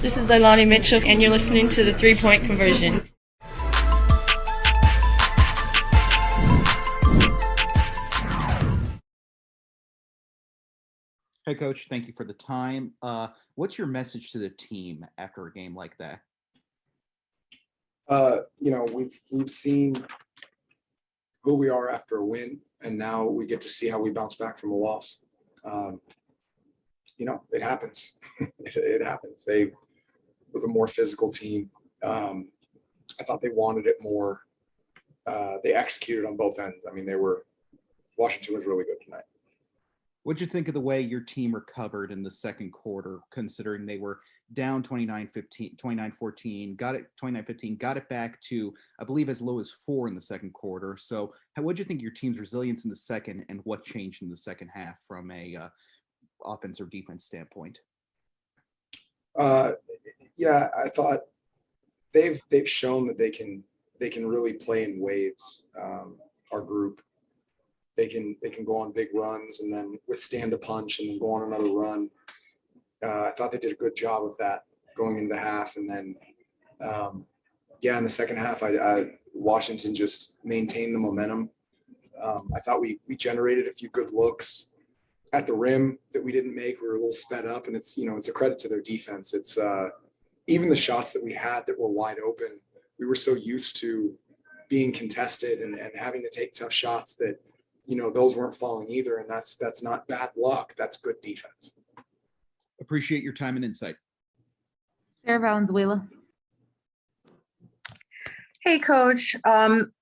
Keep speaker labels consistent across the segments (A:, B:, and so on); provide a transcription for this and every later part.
A: This is Leilani Mitchell, and you're listening to the 3-Point Conversion.
B: Hey, Coach. Thank you for the time. What's your message to the team after a game like that?
C: We've seen who we are after a win, and now we get to see how we bounce back from a loss. It happens. It happens. They were the more physical team. I thought they wanted it more. They executed on both ends. I mean, Washington was really good tonight.
B: What'd you think of the way your team recovered in the second quarter, considering they were down 29-14, got it 29-15, got it back to, I believe, as low as 4 in the second quarter. So what'd you think of your team's resilience in the second, and what changed in the second half from a offense or defense standpoint?
C: I thought they've shown that they can really play in waves. Our group, they can go on big runs and then withstand a punch and then go on another run. I thought they did a good job of that going into the half, and then in the second half, Washington just maintained the momentum. I thought we generated a few good looks at the rim that we didn't make. We were a little sped up, and it's a credit to their defense. It's even the shots that we had that were wide open, we were so used to being contested and having to take tough shots that those weren't falling either, and that's not bad luck. That's good defense.
B: Appreciate your time and insight.
D: Sarah Valenzuela.
E: Hey, Coach.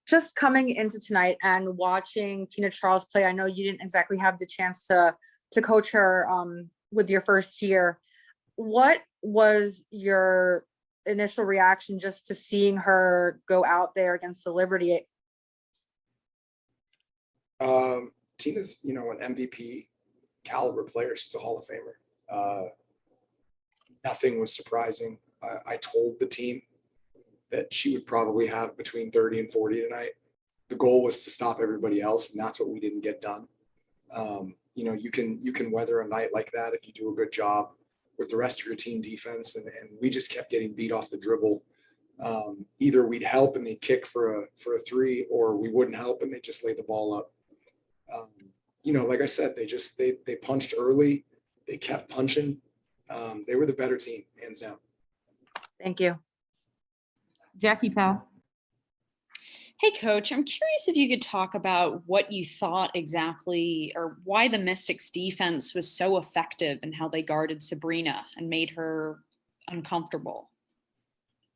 E: Just coming into tonight and watching Tina Charles play, I know you didn't exactly have the chance to coach her with your first year. What was your initial reaction just to seeing her go out there against the Liberty?
C: Tina's, an MVP caliber player. She's a Hall of Famer. Nothing was surprising. I told the team that she would probably have between 30 and 40 tonight. The goal was to stop everybody else, and that's what we didn't get done. You can weather a night like that if you do a good job with the rest of your team defense, and we just kept getting beat off the dribble. Either we'd help and they'd kick for a three, or we wouldn't help and they just lay the ball up. Like I said, they punched early. They kept punching. They were the better team, hands down.
E: Thank you.
D: Jackie Powell.
F: Hey, Coach, I'm curious if you could talk about what you thought exactly, or why the Mystics defense was so effective and how they guarded Sabrina and made her uncomfortable.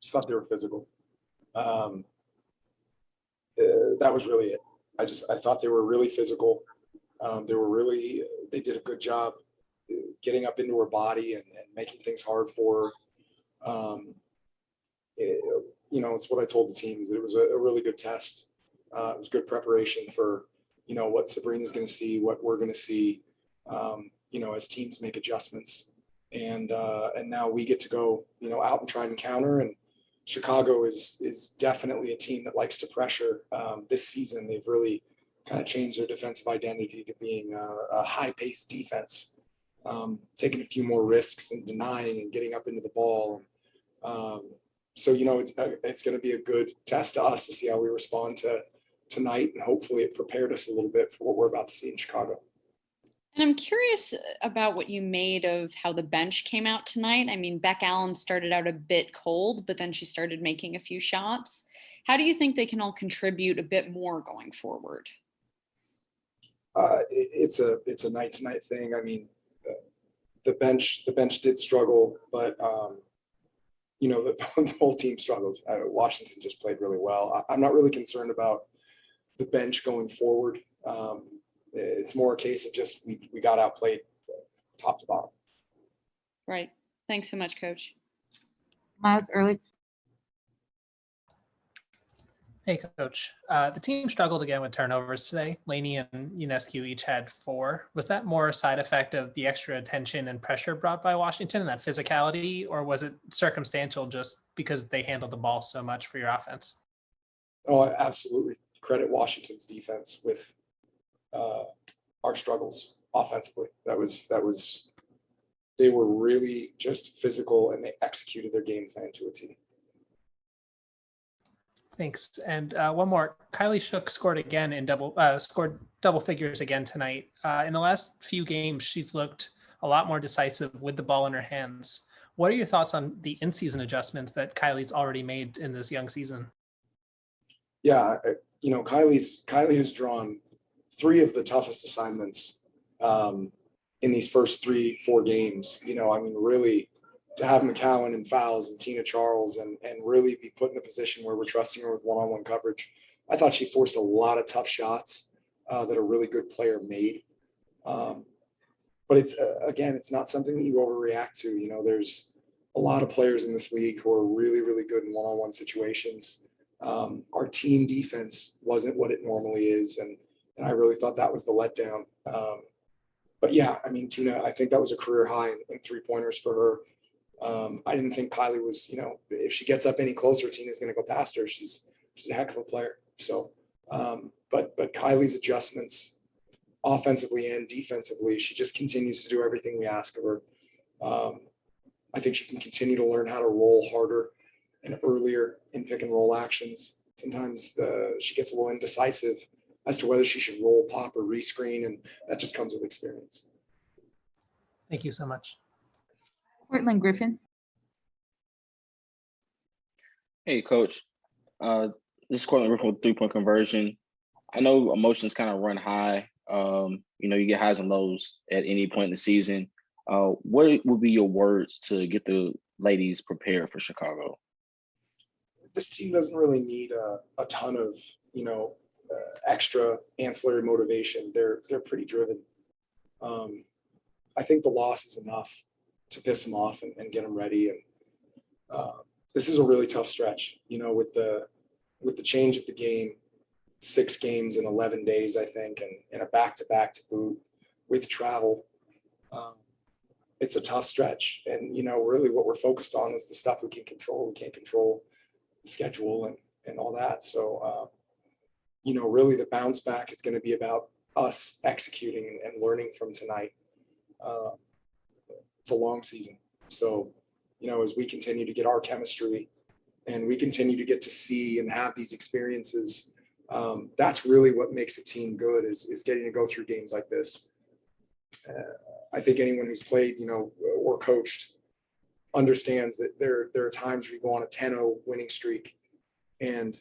C: Just thought they were physical. That was really it. I thought they were really physical. They did a good job getting up into her body and making things hard for her. It's what I told the teams. It was a really good test. It was good preparation for, what Sabrina's going to see, what we're going to see, as teams make adjustments. And now we get to go, out and try and counter. And Chicago is definitely a team that likes to pressure. This season, they've really kind of changed their defensive identity to being a high-paced defense, taking a few more risks and denying and getting up into the ball. So it's going to be a good test to us to see how we respond to tonight, and hopefully it prepared us a little bit for what we're about to see in Chicago.
F: And I'm curious about what you made of how the bench came out tonight. I mean, Beck Allen started out a bit cold, but then she started making a few shots. How do you think they can all contribute a bit more going forward?
C: It's a night to night thing. I mean, the bench did struggle, but the whole team struggled. Washington just played really well. I'm not really concerned about the bench going forward. It's more a case of just we got outplayed top to bottom.
F: Right. Thanks so much, Coach.
D: Miles Ehrlich.
G: Hey, Coach. The team struggled again with turnovers today. Laney and Ionescu each had 4. Was that more a side effect of the extra attention and pressure brought by Washington and that physicality, or was it circumstantial just because they handled the ball so much for your offense?
C: Oh, absolutely. Credit Washington's defense with our struggles offensively. That was they were really just physical and they executed their game plan to a T.
G: Thanks. And one more. Kylie Shook scored again in scored double figures again tonight. In the last few games, she's looked a lot more decisive with the ball in her hands. What are your thoughts on the in-season adjustments that Kylie's already made in this young season?
C: Yeah, Kylie has drawn 3 of the toughest assignments in these first 3-4 games. Really, to have McCowan and fouls and Tina Charles and really be put in a position where we're trusting her with one-on-one coverage. I thought she forced a lot of tough shots that a really good player made. But it's not something that you overreact to. There's a lot of players in this league who are really, really good in one-on-one situations. Our team defense wasn't what it normally is. And I really thought that was the letdown. But yeah, Tina, I think that was a career high in 3-pointers for her. I didn't think Kylie was, if she gets up any closer, Tina's going to go past her. She's a heck of a player. So, but Kylie's adjustments offensively and defensively, she just continues to do everything we ask of her. I think she can continue to learn how to roll harder and earlier in pick and roll actions. Sometimes she gets a little indecisive as to whether she should roll, pop, or rescreen, and that just comes with experience.
G: Thank you so much.
D: Cortland Griffin.
H: Hey, Coach. This is Cortland Griffin with 3-point conversion. I know emotions kind of run high. You get highs and lows at any point in the season. What would be your words to get the ladies prepared for Chicago?
C: This team doesn't really need a ton of, extra ancillary motivation. They're pretty driven. I think the loss is enough to piss them off and get them ready. And this is a really tough stretch, with the change of the game, 6 games in 11 days, I think, and a back-to-back to boot with travel. It's a tough stretch. And, really what we're focused on is the stuff we can control. We can't control the schedule and all that. So, really the bounce back is going to be about us executing and learning from tonight. It's a long season. So, as we continue to get our chemistry and we continue to get to see and have these experiences, that's really what makes a team good is getting to go through games like this. I think anyone who's played, or coached understands that there are times where you go on a 10-0 winning streak and,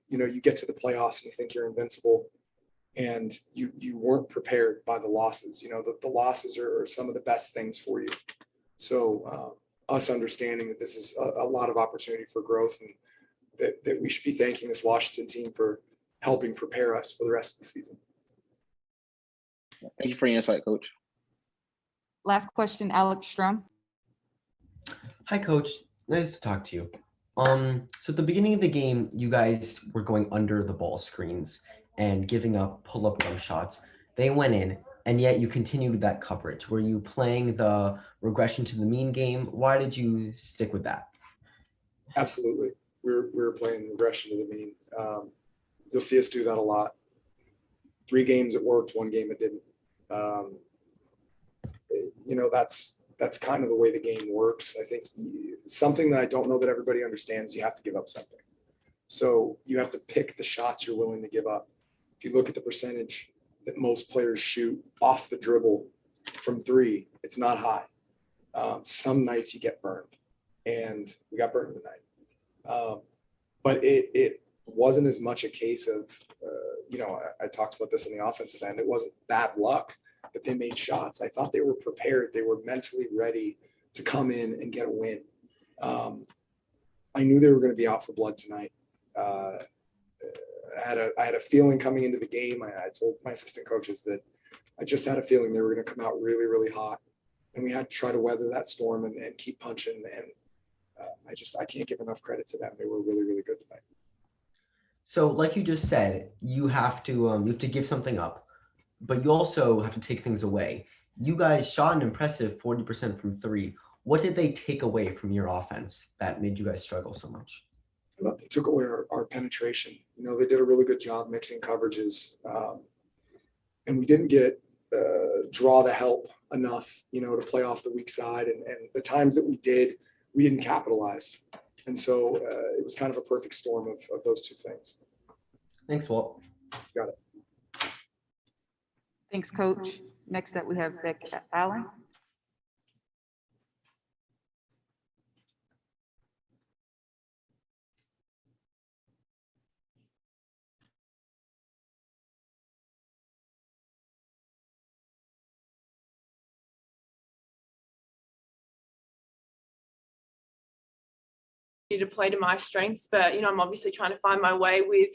C: you get to the playoffs and you think you're invincible and you weren't prepared by the losses. The losses are some of the best things for you. So us understanding that this is a lot of opportunity for growth and that we should be thanking this Washington team for helping prepare us for the rest of the season.
H: Thank you for your insight, Coach.
D: Last question, Alex Strum.
I: Hi, Coach. Nice to talk to you. So at the beginning of the game, you guys were going under the ball screens and giving up pull-up jump shots. They went in, and yet you continued that coverage. Were you playing the regression to the mean game? Why did you stick with that?
C: Absolutely. We were playing regression to the mean. You'll see us do that a lot. 3 games it worked, 1 game it didn't. That's kind of the way the game works. I think something that I don't know that everybody understands, you have to give up something. So you have to pick the shots you're willing to give up. If you look at the percentage that most players shoot off the dribble from 3, it's not high. Some nights you get burned, and we got burned tonight. But it wasn't as much a case of, I talked about this in the offensive end. It wasn't bad luck that they made shots. I thought they were prepared. They were mentally ready to come in and get a win. I knew they were going to be out for blood tonight. I had a feeling coming into the game. I told my assistant coaches that I just had a feeling they were going to come out really, really hot, and we had to try to weather that storm and keep punching. And I can't give enough credit to them. They were really, really good tonight.
I: So like you just said, you have to give something up, but you also have to take things away. You guys shot an impressive 40% from 3. What did they take away from your offense that made you guys struggle so much?
C: They took away our penetration. They did a really good job mixing coverages. And we didn't get draw the help enough, to play off the weak side. And the times that we didn't capitalize. And so it was kind of a perfect storm of those two things.
I: Thanks, Walt.
C: Got it.
D: Thanks, Coach. Next up, we have Beck Allen.
J: To play to my strengths, but I'm obviously trying to find my way with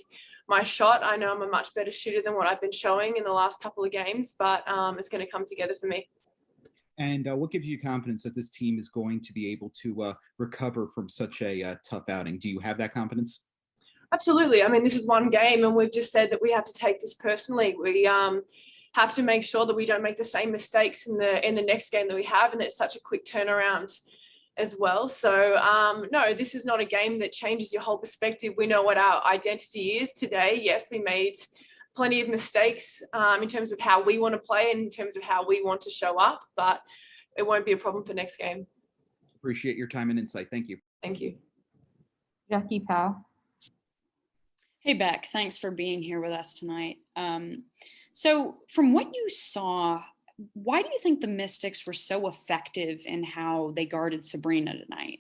J: my shot. I know I'm a much better shooter than what I've been showing in the last couple of games, but it's going to come together for me.
B: And what gives you confidence that this team is going to be able to recover from such a tough outing? Do you have that confidence?
J: Absolutely. I mean, this is one game, and we've just said that we have to take this personally. We have to make sure that we don't make the same mistakes in the next game that we have, and it's such a quick turnaround as well. So no, this is not a game that changes your whole perspective. We know what our identity is today. Yes, we made plenty of mistakes in terms of how we want to play and in terms of how we want to show up, but it won't be a problem for next game.
B: Appreciate your time and insight. Thank you.
J: Thank you.
D: Jackie Powell.
F: Hey, Beck, thanks for being here with us tonight. So from what you saw, why do you think the Mystics were so effective in how they guarded Sabrina tonight?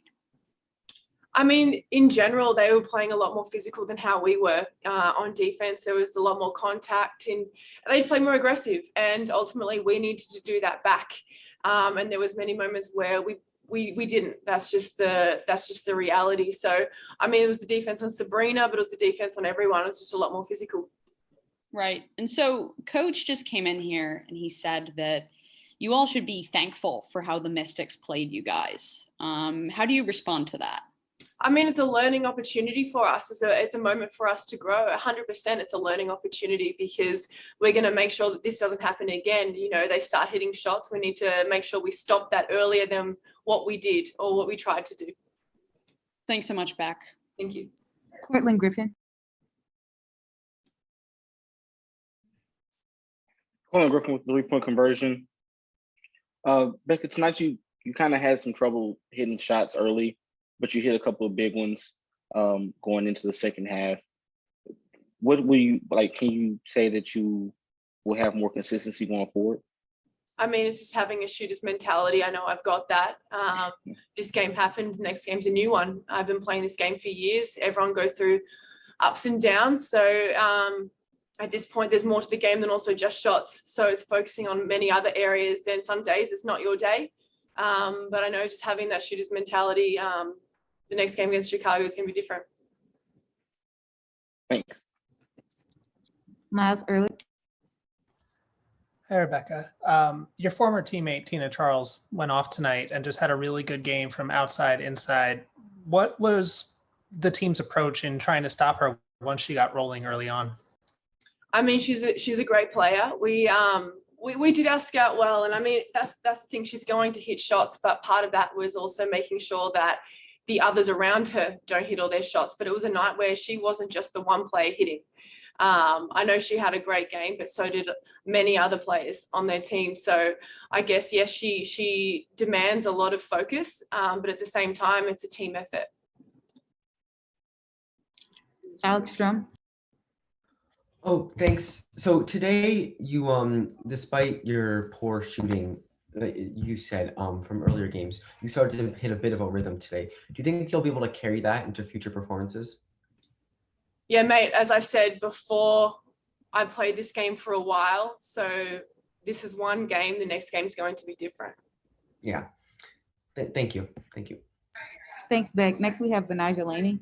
J: I mean, in general, they were playing a lot more physical than how we were on defense. There was a lot more contact and they played more aggressive. And ultimately, we needed to do that back. And there was many moments where we didn't. That's just the reality. So, I mean, it was the defense on Sabrina, but it was the defense on everyone. It was just a lot more physical.
F: Right. And so Coach just came in here and he said that you all should be thankful for how the Mystics played you guys. How do you respond to that?
J: I mean, it's a learning opportunity for us. It's a moment for us to grow. 100%, it's a learning opportunity because we're going to make sure that this doesn't happen again. They start hitting shots. We need to make sure we stop that earlier than what we did or what we tried to do.
F: Thanks so much, Beck.
J: Thank you.
D: Cortland Griffin.
H: Colin Griffin with the 3-point conversion. Becca, tonight you kind of had some trouble hitting shots early, but you hit a couple of big ones going into the second half. What will you like? Can you say that you will have more consistency going forward?
J: I mean, it's just having a shooter's mentality. I know I've got that. This game happened. Next game's a new one. I've been playing this game for years. Everyone goes through ups and downs. So at this point, there's more to the game than also just shots. So it's focusing on many other areas. Then some days it's not your day. But I know just having that shooter's mentality, the next game against Chicago is going to be different.
H: Thanks.
D: Miles Early.
G: Hey, Rebecca. Your former teammate, Tina Charles, went off tonight and just had a really good game from outside, inside. What was the team's approach in trying to stop her once she got rolling early on?
J: I mean, she's a great player. We did our scout well, and I mean that's the thing. She's going to hit shots, but part of that was also making sure that the others around her don't hit all their shots. But it was a night where she wasn't just the one player hitting. I know she had a great game, but so did many other players on their team. So I guess yes, she demands a lot of focus, but at the same time, it's a team effort.
D: Alex Strum.
I: Oh, thanks. So today you despite your poor shooting, you said from earlier games, you started to hit a bit of a rhythm today. Do you think you'll be able to carry that into future performances?
J: Yeah, mate, as I said before, I played this game for a while. So this is one game. The next game is going to be different.
I: Yeah. Thank you. Thank you.
D: Thanks, Beck. Next, we have Benaja Laney.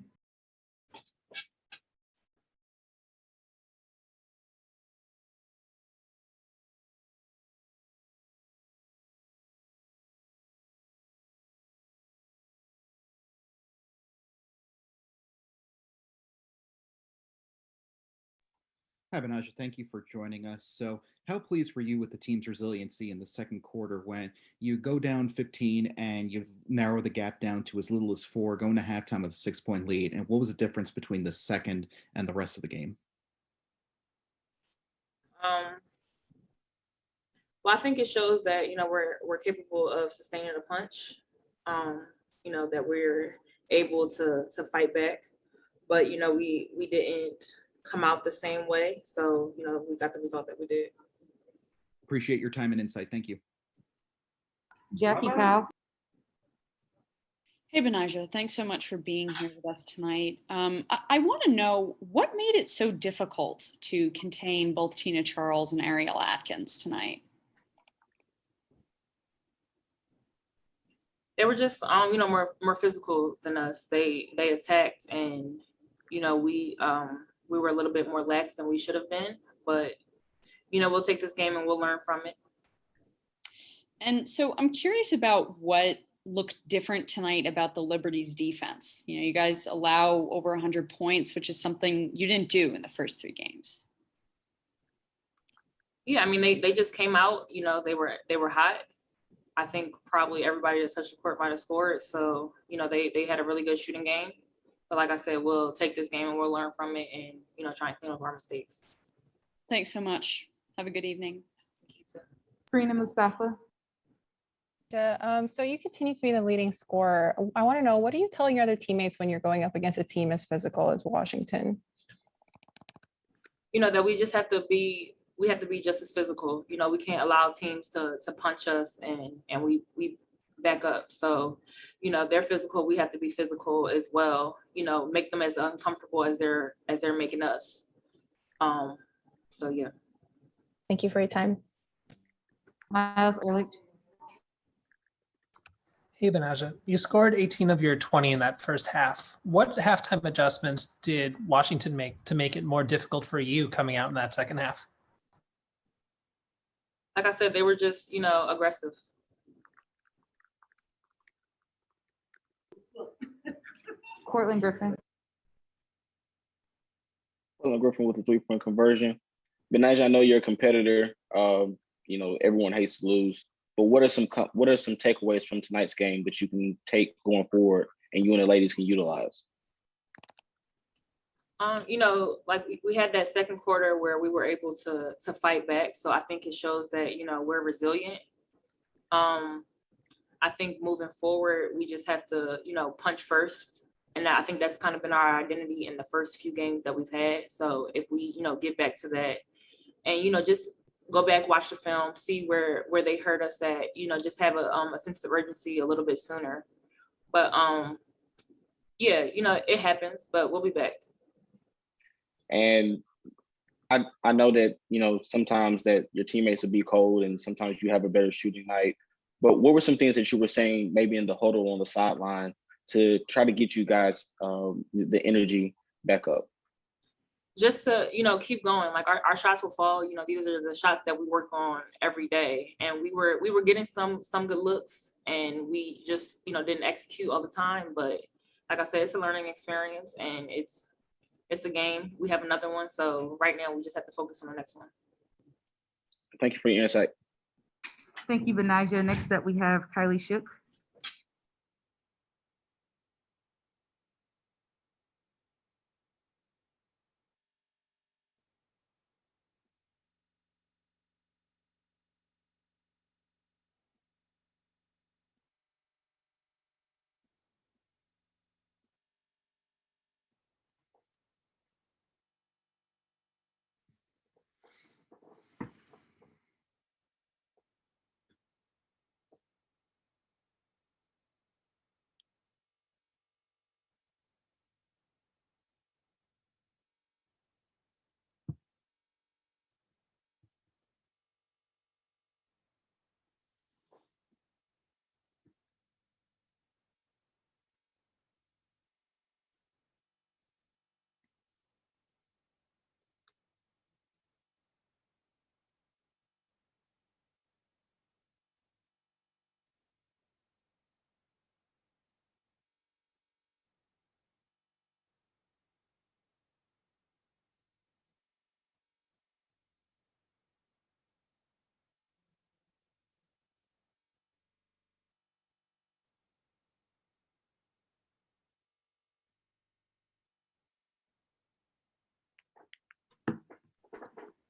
B: Hi, Benaja. Thank you for joining us. So, how pleased were you with the team's resiliency in the second quarter when you go down 15 and you narrow the gap down to as little as 4, going to halftime with a 6-point lead? And what was the difference between the second and the rest of the game?
K: Well, I think it shows that, we're capable of sustaining a punch. That we're able to fight back. But, we didn't come out the same way. So, we got the result that we did.
B: Appreciate your time and insight. Thank you.
D: Jackie Powell.
F: Hey, Benaja, thanks so much for being here with us tonight. I want to know what made it so difficult to contain both Tina Charles and Ariel Atkins tonight?
K: They were just, more physical than us. They attacked, and we were a little bit more lax than we should have been. But we'll take this game and we'll learn from it.
F: And so I'm curious about what looked different tonight about the Liberty's defense. You guys allow over 100 points, which is something you didn't do in the first 3 games.
K: Yeah, I mean, they just came out, they were hot. I think probably everybody that touched the court might have scored. So, they had a really good shooting game. But like I said, we'll take this game and we'll learn from it and, try and clean up our mistakes.
F: Thanks so much. Have a good evening.
D: Karina Mustafa.
L: So you continue to be the leading scorer. I want to know, what are you telling your other teammates when you're going up against a team as physical as Washington?
K: That we just have to be just as physical. We can't allow teams to punch us and we back up. So, they're physical. We have to be physical as well. Make them as uncomfortable as they're making us. So yeah.
L: Thank you for your time.
D: Miles Ehrlich.
G: Hey, Benaja, you scored 18 of your 20 in that first half. What halftime adjustments did Washington make to make it more difficult for you coming out in that second half?
K: Like I said, they were just, aggressive.
D: Cortland Griffin.
H: Portland Griffin with the 3-point conversion. Benaja, I know you're a competitor. Everyone hates to lose. But what are some takeaways from tonight's game that you can take going forward and you and the ladies can utilize?
K: Like we had that second quarter where we were able to fight back. So I think it shows that, we're resilient. I think moving forward, we just have to, punch first. And I think that's kind of been our identity in the first few games that we've had. So if we, get back to that and, just go back, watch the film, see where they hurt us at, just have a sense of urgency a little bit sooner. But yeah, it happens, but we'll be back.
H: And I know that, sometimes that your teammates will be cold and sometimes you have a better shooting night. But what were some things that you were saying maybe in the huddle on the sideline to try to get you guys the energy back up?
K: Just to, keep going. Like our shots will fall. These are the shots that we work on every day. And we were getting some good looks and we just, didn't execute all the time. But like I said, it's a learning experience and it's a game. We have another one. So right now we just have to focus on the next one.
H: Thank you for your insight.
D: Thank you, Benaja. Next up, we have Kylie Shook.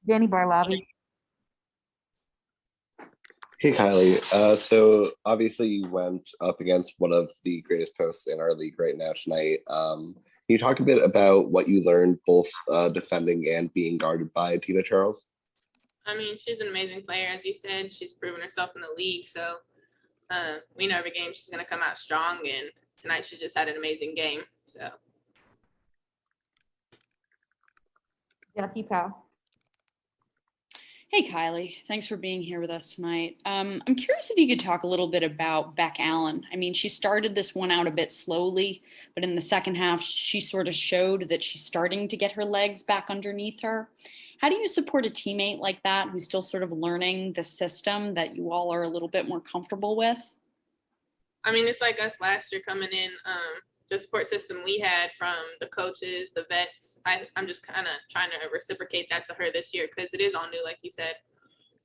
D: Danny Barlavi.
M: Hey, Kylie. So obviously you went up against one of the greatest posts in our league right now tonight. Can you talk a bit about what you learned both defending and being guarded by Tina Charles?
N: I mean, she's an amazing player, as you said. She's proven herself in the league, so we know every game she's going to come out strong, and tonight she just had an amazing game. So,
D: Jackie Powell.
F: Hey, Kylie. Thanks for being here with us tonight. I'm curious if you could talk a little bit about Beck Allen. I mean, she started this one out a bit slowly, but in the second half, she sort of showed that she's starting to get her legs back underneath her. How do you support a teammate like that who's still sort of learning the system that you all are a little bit more comfortable with?
N: I mean, it's like us last year coming in. The support system we had from the coaches, the vets, I'm just kind of trying to reciprocate that to her this year because it is all new, like you said.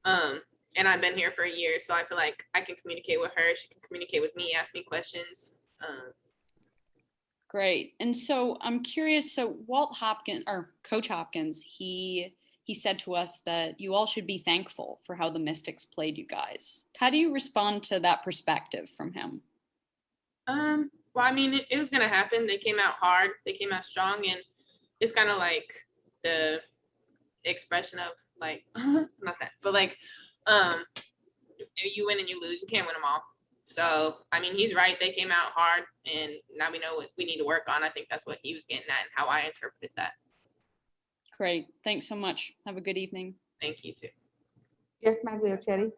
N: And I've been here for a year, so I feel like I can communicate with her. She can communicate with me, ask me questions.
F: Great. And so I'm curious, so Walt Hopkins, or Coach Hopkins, he said to us that you all should be thankful for how the Mystics played you guys. How do you respond to that perspective from him?
N: Well, I mean, it was going to happen. They came out hard. They came out strong. And it's kind of like the expression of like, not that, but like, you win and you lose. You can't win them all. So, I mean, he's right. They came out hard. And now we know what we need to work on. I think that's what he was getting at and how I interpreted that.
F: Great. Thanks so much. Have a good evening.
N: Thank you, too.
D: Jeff Magliochetti.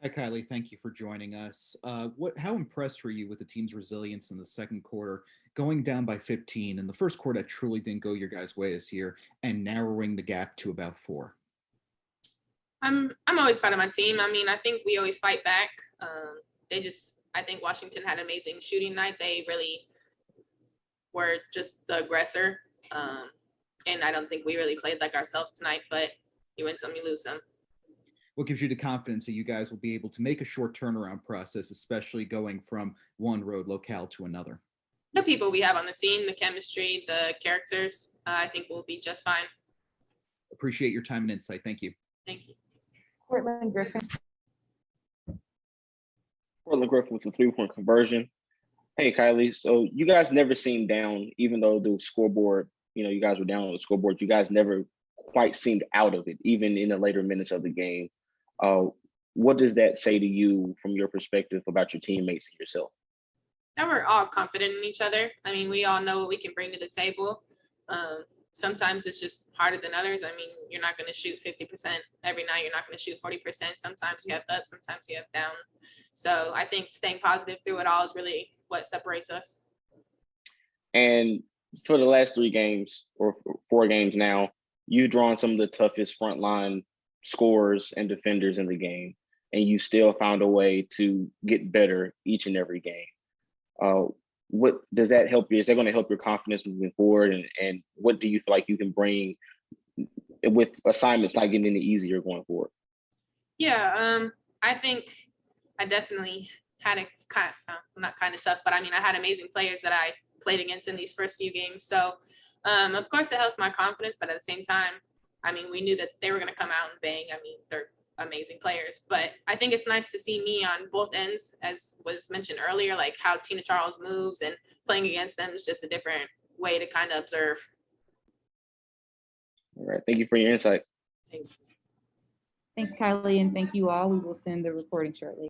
B: Hi, Kylie. Thank you for joining us. How impressed were you with the team's resilience in the second quarter, going down by 15? In the first quarter, that truly didn't go your guys' way this year, and narrowing the gap to about 4.
N: I'm always proud of my team. I mean, I think we always fight back. I think Washington had an amazing shooting night. They really were just the aggressor. And I don't think we really played like ourselves tonight, but you win some, you lose some.
B: What gives you the confidence that you guys will be able to make a short turnaround process, especially going from one road locale to another?
N: The people we have on the team, the chemistry, the characters, I think we'll be just fine.
B: Appreciate your time and insight. Thank you.
N: Thank you.
D: Cortland Griffin.
H: Portland Griffin with a 3-point conversion. Hey, Kylie. So you guys never seemed down, even though the scoreboard, you guys were down on the scoreboard. You guys never quite seemed out of it, even in the later minutes of the game. What does that say to you from your perspective about your teammates and yourself?
N: And we're all confident in each other. I mean, we all know what we can bring to the table. Sometimes it's just harder than others. I mean, you're not going to shoot 50% every night. You're not going to shoot 40%. Sometimes you have up, sometimes you have down. So I think staying positive through it all is really what separates us.
H: And for the last 3 games or 4 games now, you've drawn some of the toughest frontline scorers and defenders in the game, and you still found a way to get better each and every game. What does that help you? Is that going to help your confidence moving forward? And what do you feel like you can bring with assignments not getting any easier going forward?
N: Yeah, I think I definitely had a not kind of tough, but I mean, I had amazing players that I played against in these first few games. So, of course, it helps my confidence, but at the same time, I mean, we knew that they were going to come out and bang. I mean, they're amazing players, but I think it's nice to see me on both ends, as was mentioned earlier, like how Tina Charles moves, and playing against them is just a different way to kind of observe.
H: All right. Thank you for your insight.
N: Thank you.
D: Thanks, Kylie, and thank you all. We will send the recording shortly.